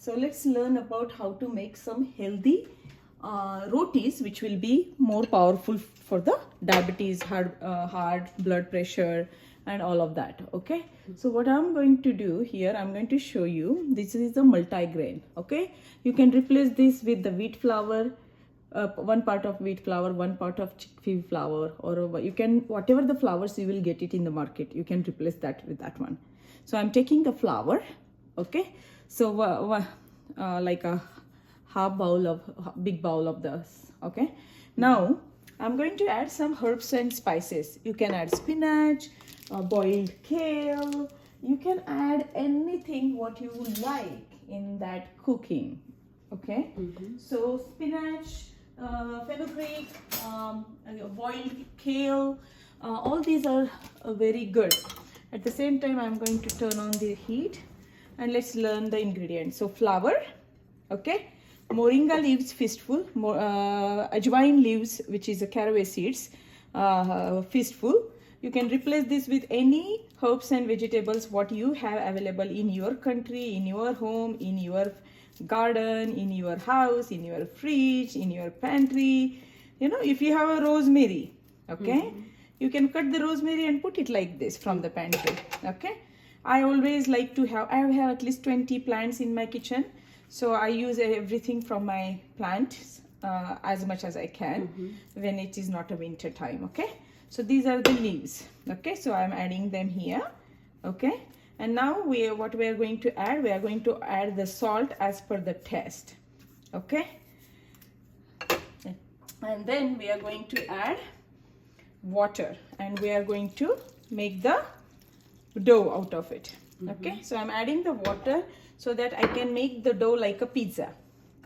So let's learn about how to make some healthy rotis, which will be more powerful for the diabetes, heart, blood pressure, and all of that. Okay. So what I'm going to do here, I'm going to show you. This is a multi-grain. Okay. You can replace this with the wheat flour. One part of wheat flour, one part of chickpea flour, or you can, whatever the flours you will get it in the market, you can replace that with that one. So I'm taking the flour. Okay. So like a big bowl of this. Okay. Now I'm going to add some herbs and spices. You can add spinach, boiled kale. You can add anything what you like in that cooking. Okay. So spinach, fenugreek, boiled kale, all these are very good. At the same time, I'm going to turn on the heat and let's learn the ingredients. So flour, okay, moringa leaves fistful, ajwain leaves, which is a caraway seeds, fistful. You can replace this with any herbs and vegetables what you have available in your country, in your home, in your garden, in your house, in your fridge, in your pantry. You know, if you have a rosemary, okay, you can cut the rosemary and put it like this from the pantry. Okay, I always like to have, I have at least 20 plants in my kitchen, so I use everything from my plants as much as I can when it is not a winter time. Okay, so these are the leaves. Okay, so I'm adding them here. Okay, and now what we are going to add, we are going to add the salt as per the taste. Okay, and then we are going to add water and we are going to make the dough out of it. Okay, so I'm adding the water so that I can make the dough like a pizza.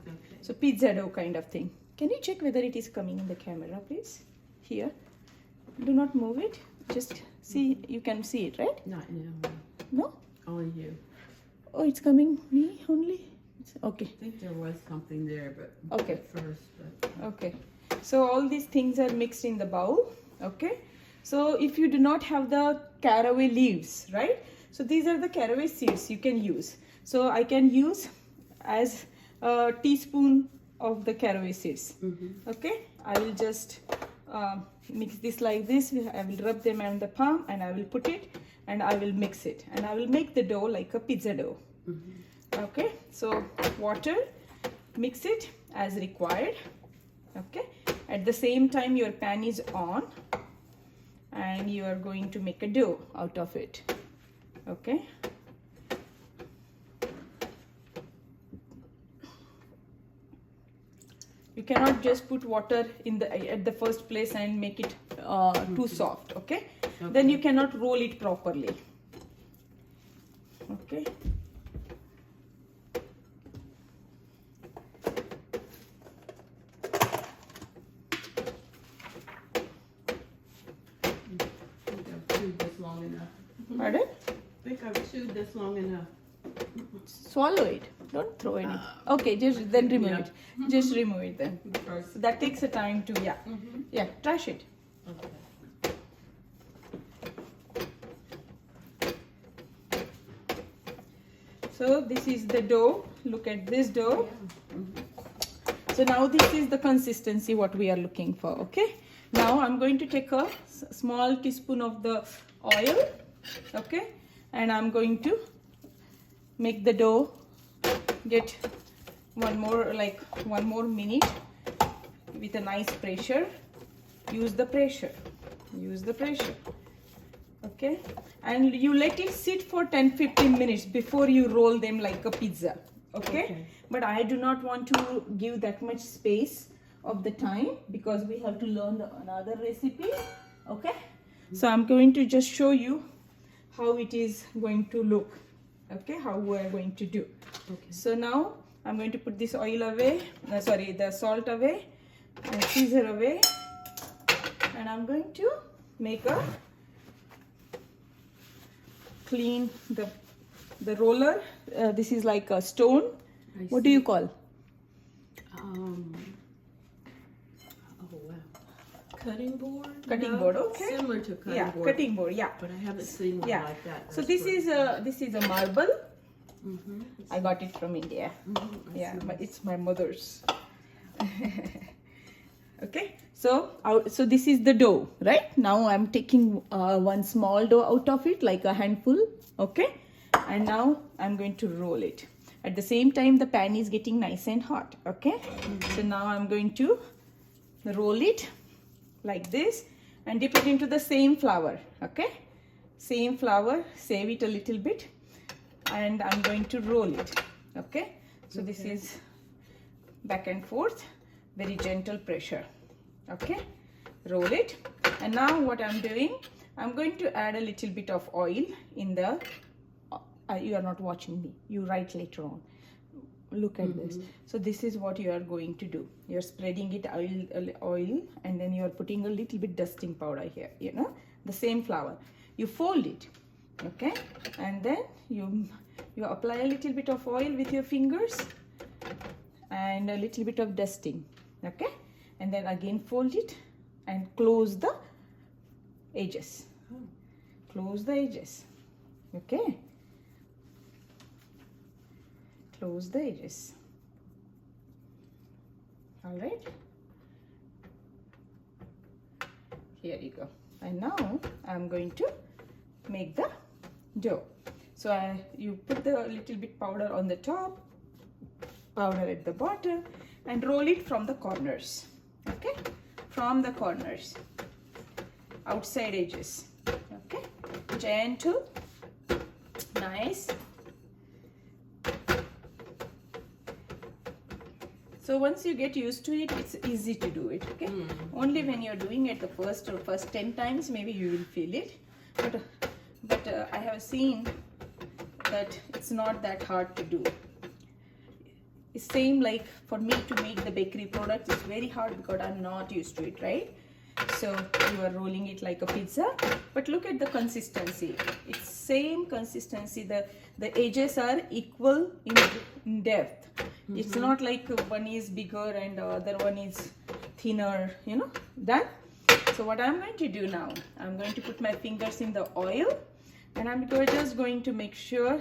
Okay. So pizza dough kind of thing. Can you check whether it is coming in the camera, please? Here, do not move it, just see, you can see it, right? Not now. No? Only you. Oh, it's coming me only? Okay. I think there was something there, but okay. At first. But... Okay. So all these things are mixed in the bowl. Okay. So if you do not have the caraway leaves, right? So these are the caraway seeds you can use. So I can use as a teaspoon of the caraway seeds. Okay. I will just mix this like this. I will rub them on the palm and I will put it and I will mix it and I will make the dough like a pizza dough. Okay, so water, mix it as required. Okay, at the same time your pan is on and you are going to make a dough out of it. Okay, you cannot just put water in at the first place and make it too soft. Okay? Then you cannot roll it properly. Okay. Pardon? I think I've chewed this long enough. Swallow it. Don't throw any. Okay, just then remove it. Just remove it then. So that takes a time to, yeah. Yeah, trash it. Okay. So this is the dough. Look at this dough. So now this is the consistency what we are looking for. Okay. Now I'm going to take a small teaspoon of the oil. Okay. And I'm going to make the dough get one more minute with a nice pressure. Use the pressure. Use the pressure. Okay, and you let it sit for 10-15 minutes before you roll them like a pizza. Okay? But I do not want to give that much space of the time because we have to learn another recipe. Okay, so I'm going to just show you how it is going to look. Okay, how we are going to do. Okay, so now I'm going to put this oil away, the salt away and scissor away, and I'm going to make a clean the roller. This is like a stone. What do you call? Oh wow. Cutting board? Cutting board, okay. Similar to cutting board. Yeah, cutting board, yeah. But I haven't seen one like that. So this is a marble. I got it from India. Yeah, but it's my mother's. Okay, so so this is the dough, right? Now I'm taking one small dough out of it, like a handful. Okay, and now I'm going to roll it. At the same time, the pan is getting nice and hot. Okay, so now I'm going to roll it like this and dip it into the same flour. Okay, same flour, save it a little bit, and I'm going to roll it. Okay, so this is back and forth, very gentle pressure. Okay, roll it. And now what I'm doing, I'm going to add a little bit of oil in the you are not watching me, you write later on. Look at this. So this is what you are going to do. You're spreading it oil, and then you're putting a little bit dusting powder here, you know, the same flour. You fold it, okay, and then you apply a little bit of oil with your fingers and a little bit of dusting. Okay, and then again fold it and close the edges. Close the edges. Okay, close the edges. All right, here you go. And now I'm going to make the dough. So you put the little bit powder on the top, powder at the bottom, and roll it from the corners. Okay, from the corners, outside edges. Okay, gentle, nice. So once you get used to it, it's easy to do it. Okay, only when you're doing it the first 10 times, maybe you will feel it. But I have seen that it's not that hard to do. It's same like for me to make the bakery products, it's very hard because I'm not used to it, right? So you are rolling it like a pizza, but look at the consistency. It's same consistency. The edges are equal in depth. It's not like one is bigger and the other one is thinner, you know, that. So what I'm going to do now, I'm going to put my fingers in the oil, and I'm just going to make sure.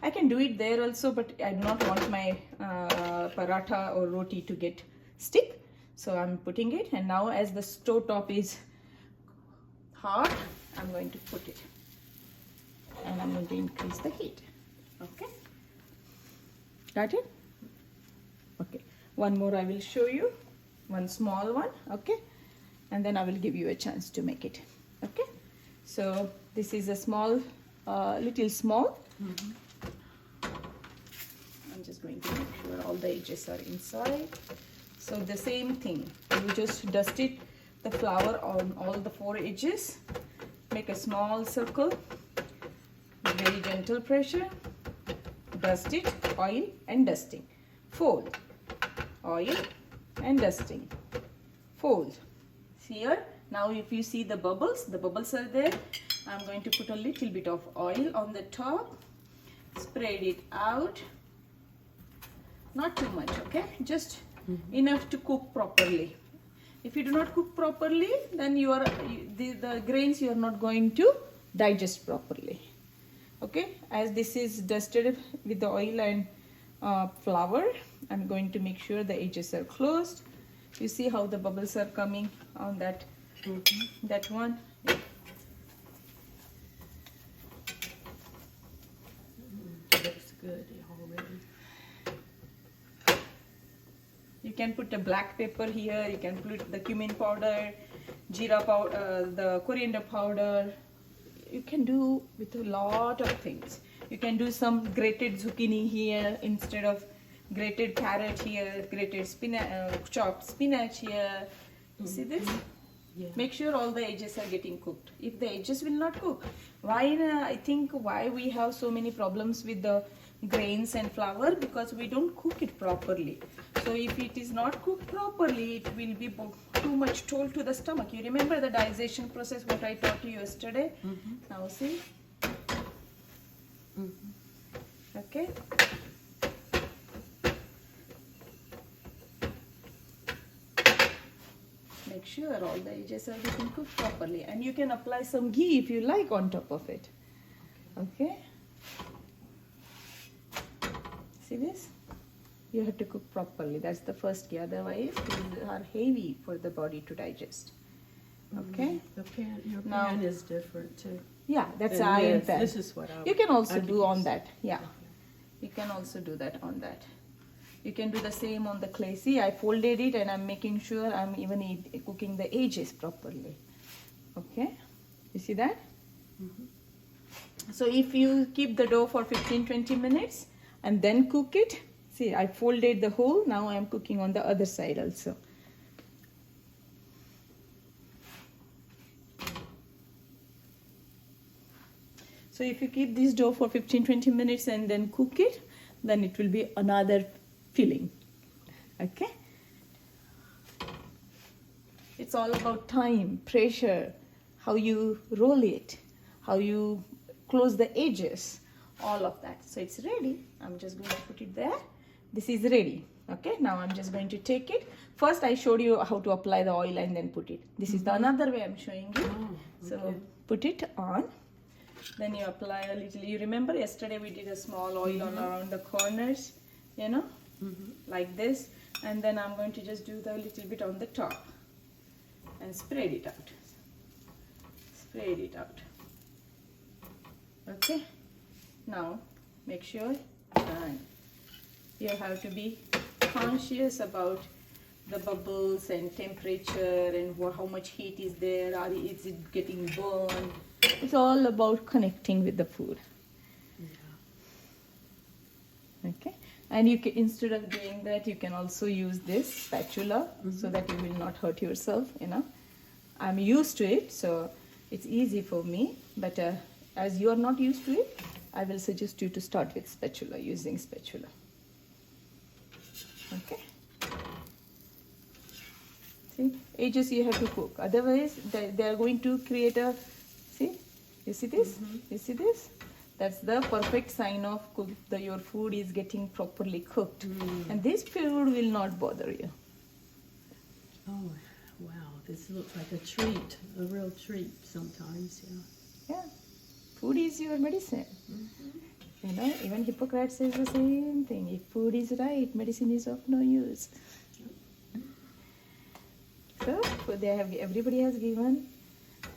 I can do it there also, but I do not want my paratha or roti to get stick. So I'm putting it, and now as the stove top is hot, I'm going to put it, and I'm going to increase the heat. Okay, got it? Okay, one more I will show you, one small one. Okay, and then I will give you a chance to make it. Okay, so this is a small, little small. I'm just going to make sure all the edges are inside. So the same thing, you just dust it, the flour on all the 4 edges, make a small circle, very gentle pressure, dust it, oil and dusting, fold, oil and dusting, fold. See here, now if you see the bubbles are there. I'm going to put a little bit of oil on the top, spread it out, not too much, okay, just enough to cook properly. If you do not cook properly, then the grains you are not going to digest properly. Okay, as this is dusted with the oil and flour, I'm going to make sure the edges are closed. You see how the bubbles are coming on that that one. Looks good already. You can put a black pepper here, you can put the cumin powder, jeera powder, the coriander powder. You can do with a lot of things. You can do some grated zucchini here instead of grated carrot here, grated spinach, chopped spinach here. You see this? Yeah. Make sure all the edges are getting cooked. If the edges will not cook, I think why we have so many problems with the grains and flour, because we don't cook it properly. So if it is not cooked properly, it will be too much toll to the stomach. You remember the digestion process what I taught you yesterday? Now see. Okay. Make sure all the edges are getting cooked properly, and you can apply some ghee if you like on top of it. Okay. See this? You have to cook properly. That's the first key. Otherwise, these are heavy for the body to digest. Okay? The pan, your Now- pan is different too. Yeah, that's And iron this- pan. This is what I You can also I could do on use. that. Yeah. You can also do that on that. You can do the same on the clay. See, I folded it and I'm making sure I'm even cooking the edges properly. Okay? You see that? So if you keep the dough for 15-20 minutes and then cook it, see, I folded the whole. Now I am cooking on the other side also. So if you keep this dough for 15-20 minutes and then cook it, then it will be another filling. Okay? It's all about time, pressure, how you roll it, how you close the edges, all of that. So it's ready. I'm just going to put it there. This is ready. Okay, now I'm just going to take it. First I showed you how to apply the oil and then put it. This is the another way I'm showing you. Oh, So okay. put it on. Then you apply a little. You remember yesterday we did a small oil on around the corners, you know, like this. And then I'm going to just do the little bit on the top and spread it out. Spread it out. Okay. Now make sure you have to be conscious about the bubbles and temperature and how much heat is there, or is it getting burned. It's all about connecting with the food. Okay, and you can, instead of doing that, you can also use this spatula so that you will not hurt yourself. You know, I'm used to it, so it's easy for me. But as you are not used to it, I will suggest you to start with spatula, using spatula. Okay. See, edges you have to cook. Otherwise, they are going to create a. See, you see this? You see this? That's the perfect sign of your food is getting properly cooked. And this food will not bother you. Oh, wow. This looks like a treat, a real treat sometimes, yeah. Yeah. Food is your medicine. You know, even Hippocrates says the same thing. If food is right, medicine is of no use. So, everybody has given,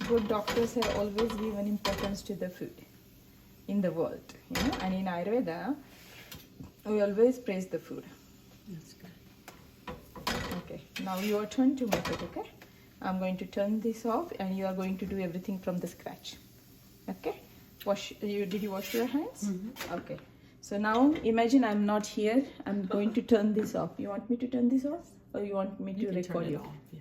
good doctors have always given importance to the food in the world, you know, and in Ayurveda, we always praise the food. That's good. Okay, now your turn to make it, okay? I'm going to turn this off and you are going to do everything from the scratch. Okay? Did you wash your hands? Okay. So now imagine I'm not here. I'm going to turn this off. You want me to turn this off? Or you want me to You can record turn it you? off, yeah.